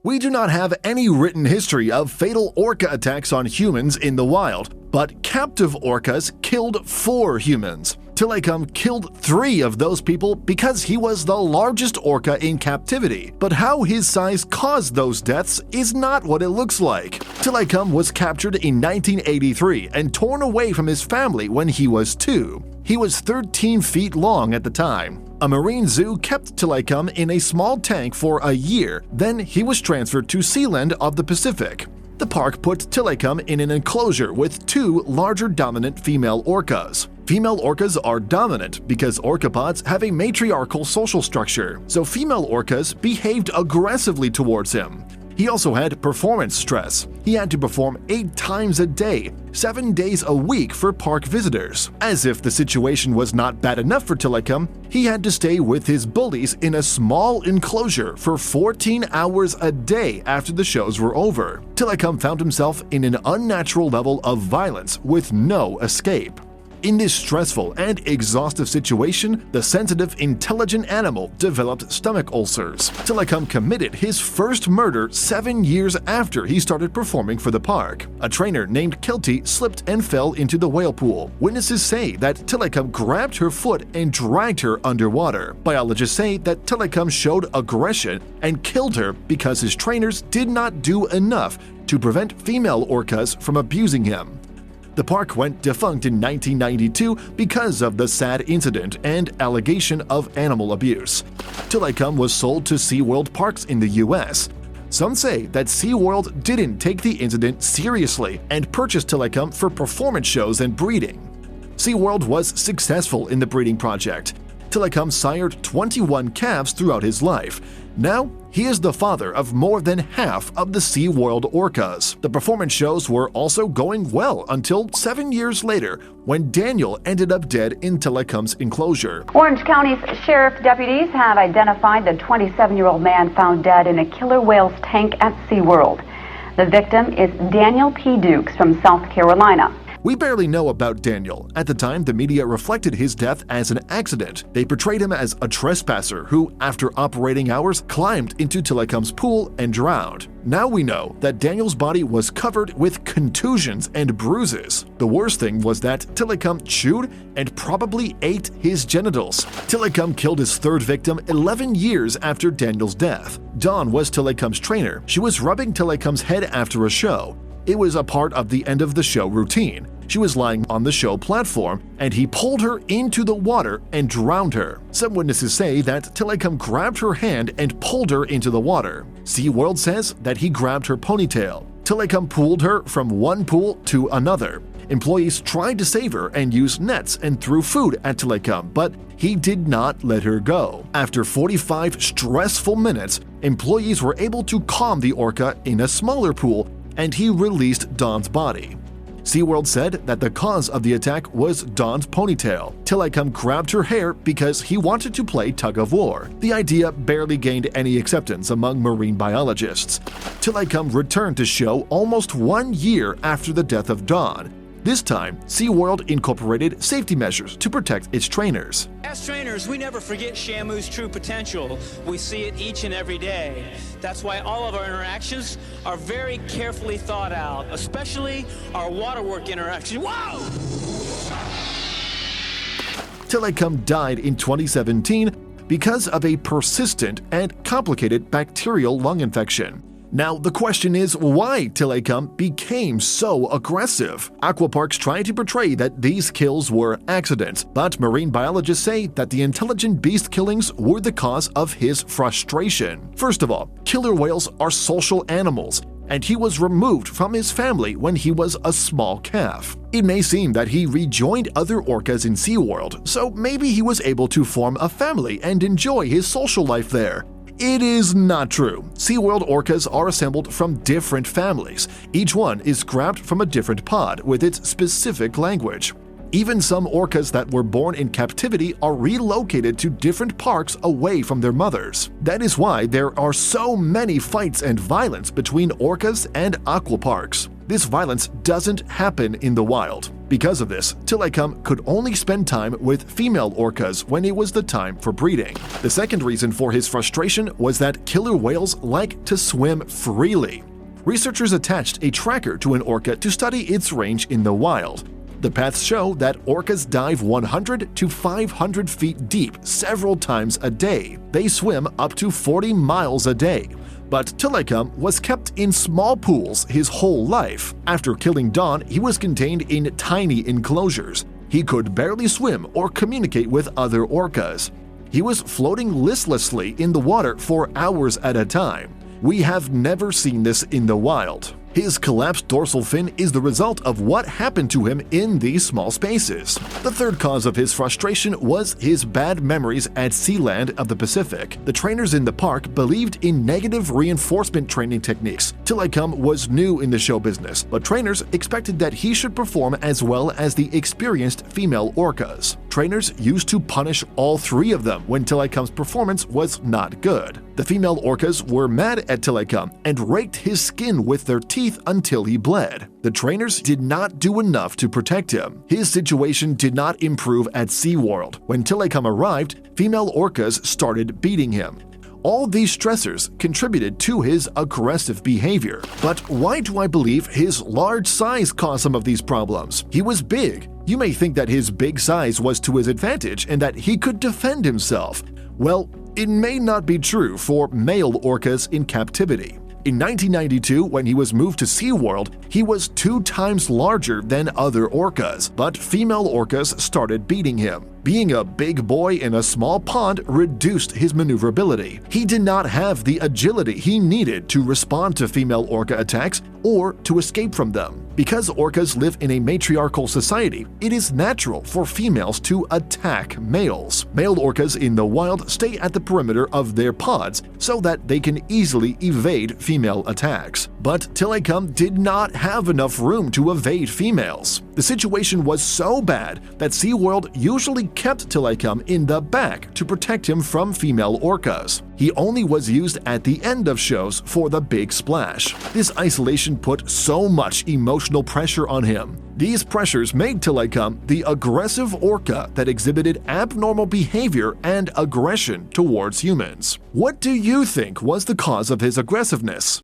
We do not have any written history of fatal orca attacks on humans in the wild, but captive orcas killed 4 humans. Tilikum killed 3 of those people because he was the largest orca in captivity, but how his size caused those deaths is not what it looks like. Tilikum was captured in 1983 and torn away from his family when he was 2. He was 13 feet long at the time. A marine zoo kept Tilikum in a small tank for a year, then he was transferred to Sealand of the Pacific. The park put Tilikum in an enclosure with 2 larger dominant female orcas. Female orcas are dominant because orcapods have a matriarchal social structure, so female orcas behaved aggressively towards him. He also had performance stress. He had to perform 8 times a day, 7 days a week for park visitors. As if the situation was not bad enough for Tilikum, he had to stay with his bullies in a small enclosure for 14 hours a day after the shows were over. Tilikum found himself in an unnatural level of violence with no escape. In this stressful and exhaustive situation, the sensitive, intelligent animal developed stomach ulcers. Tilikum committed his first murder 7 years after he started performing for the park. A trainer named Kelty slipped and fell into the whale pool. Witnesses say that Tilikum grabbed her foot and dragged her underwater. Biologists say that Tilikum showed aggression and killed her because his trainers did not do enough to prevent female orcas from abusing him. The park went defunct in 1992 because of the sad incident and allegation of animal abuse. Tilikum was sold to SeaWorld parks in the US. Some say that SeaWorld didn't take the incident seriously and purchased Tilikum for performance shows and breeding. SeaWorld was successful in the breeding project. Tilikum sired 21 calves throughout his life. Now, he is the father of more than half of the SeaWorld orcas. The performance shows were also going well until 7 years later, when Daniel ended up dead in Tilikum's enclosure. Orange County's sheriff deputies have identified the 27-year-old man found dead in a killer whale's tank at SeaWorld. The victim is Daniel P. Dukes from South Carolina. We barely know about Daniel. At the time, the media reflected his death as an accident. They portrayed him as a trespasser who, after operating hours, climbed into Tilikum's pool and drowned. Now we know that Daniel's body was covered with contusions and bruises. The worst thing was that Tilikum chewed and probably ate his genitals. Tilikum killed his 3rd victim 11 years after Daniel's death. Dawn was Tilikum's trainer. She was rubbing Tilikum's head after a show. It was a part of the end of the show routine. She was lying on the show platform, and he pulled her into the water and drowned her. Some witnesses say that Tilikum grabbed her hand and pulled her into the water. SeaWorld says that he grabbed her ponytail. Tilikum pulled her from one pool to another. Employees tried to save her and used nets and threw food at Tilikum, but he did not let her go. After 45 stressful minutes, employees were able to calm the orca in a smaller pool, and he released Dawn's body. SeaWorld said that the cause of the attack was Dawn's ponytail. Tilikum grabbed her hair because he wanted to play tug-of-war. The idea barely gained any acceptance among marine biologists. Tilikum returned to show almost 1 year after the death of Dawn. This time, SeaWorld incorporated safety measures to protect its trainers. As trainers, we never forget Shamu's true potential. We see it each and every day. That's why all of our interactions are very carefully thought out, especially our waterwork interaction. Whoa! Tilikum died in 2017 because of a persistent and complicated bacterial lung infection. Now, the question is why Tilikum became so aggressive. Aquaparks try to portray that these kills were accidents, but marine biologists say that the intelligent beast killings were the cause of his frustration. First of all, killer whales are social animals, and he was removed from his family when he was a small calf. It may seem that he rejoined other orcas in SeaWorld, so maybe he was able to form a family and enjoy his social life there. It is not true. SeaWorld orcas are assembled from different families. Each one is grabbed from a different pod with its specific language. Even some orcas that were born in captivity are relocated to different parks away from their mothers. That is why there are so many fights and violence between orcas and aquaparks. This violence doesn't happen in the wild. Because of this, Tilikum could only spend time with female orcas when it was the time for breeding. The second reason for his frustration was that killer whales like to swim freely. Researchers attached a tracker to an orca to study its range in the wild. The paths show that orcas dive 100 to 500 feet deep several times a day. They swim up to 40 miles a day. But Tilikum was kept in small pools his whole life. After killing Dawn, he was contained in tiny enclosures. He could barely swim or communicate with other orcas. He was floating listlessly in the water for hours at a time. We have never seen this in the wild. His collapsed dorsal fin is the result of what happened to him in these small spaces. The third cause of his frustration was his bad memories at Sealand of the Pacific. The trainers in the park believed in negative reinforcement training techniques. Tilikum was new in the show business, but trainers expected that he should perform as well as the experienced female orcas. Trainers used to punish all three of them when Tilikum's performance was not good. The female orcas were mad at Tilikum and raked his skin with their teeth until he bled. The trainers did not do enough to protect him. His situation did not improve at SeaWorld. When Tilikum arrived, female orcas started beating him. All these stressors contributed to his aggressive behavior. But why do I believe his large size caused some of these problems? He was big. You may think that his big size was to his advantage and that he could defend himself. Well, it may not be true for male orcas in captivity. In 1992, when he was moved to SeaWorld, he was 2 times larger than other orcas, but female orcas started beating him. Being a big boy in a small pond reduced his maneuverability. He did not have the agility he needed to respond to female orca attacks or to escape from them. Because orcas live in a matriarchal society, it is natural for females to attack males. Male orcas in the wild stay at the perimeter of their pods so that they can easily evade female attacks. But Tilikum did not have enough room to evade females. The situation was so bad that SeaWorld usually kept Tilikum in the back to protect him from female orcas. He only was used at the end of shows for the big splash. This isolation put so much emotional pressure on him. These pressures made Tilikum the aggressive orca that exhibited abnormal behavior and aggression towards humans. What do you think was the cause of his aggressiveness?